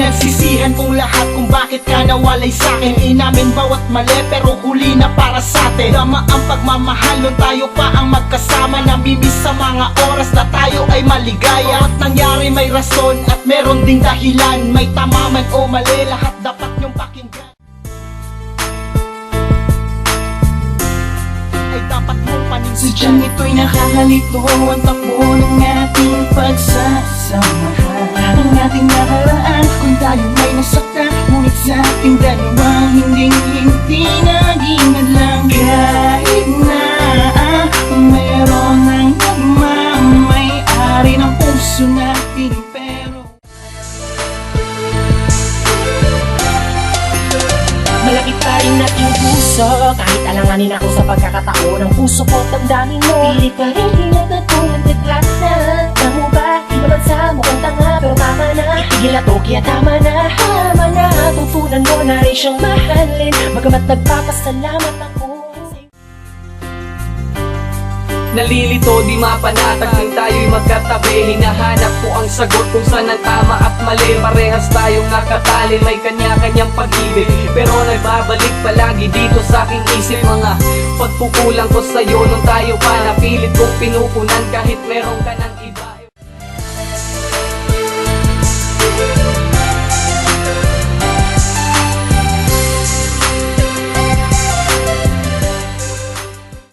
Pinagsisihan kong lahat kung bakit ka nawalay sa'kin. Inamin bawat mali pero huli na para sa'tin. Tama ang pagmamahal nun tayo pa ang magkasama. Namimiss sa mga oras na tayo ay maligaya. Bawat nangyari may rason at meron ding dahilan. May tama man o mali, lahat dapat niyong pakinggan. Ay dapat mong panindigan. Sadyang ito'y nakakalito ang takbo ng ating pagsasamahan. Ang ating nakaraan kung tayo ay nasaktan, ngunit sa ating dalawang hindi naging hadlang. Kahit na mayroon ng nagmamay-ari ng puso natin, pero malapit pa rin ating puso, kahit alanganin ako sa pagkakataon. Ang puso ko damdamin mo, pilit pa rin hinagtatulad retrata. Tamo ba? Di naman sa mukhang tanga, pero tama na. Itigil na to, kaya tama na. Tama na, tutunan mo na rin siyang mahalin. Bagamat nagpapasalamat ako. Nalilito, di mapanatag nang tayo'y magkatabi. Hinahanap ko ang sagot kung saan ang tama at mali. Parehas tayong nakatali, may kanya-kanyang pag-ibig, pero nagbabalik palagi dito sa aking isip. Mga pagkukulang ko sa'yo nung tayo pa, napilit kong pinupunan kahit meron ka ng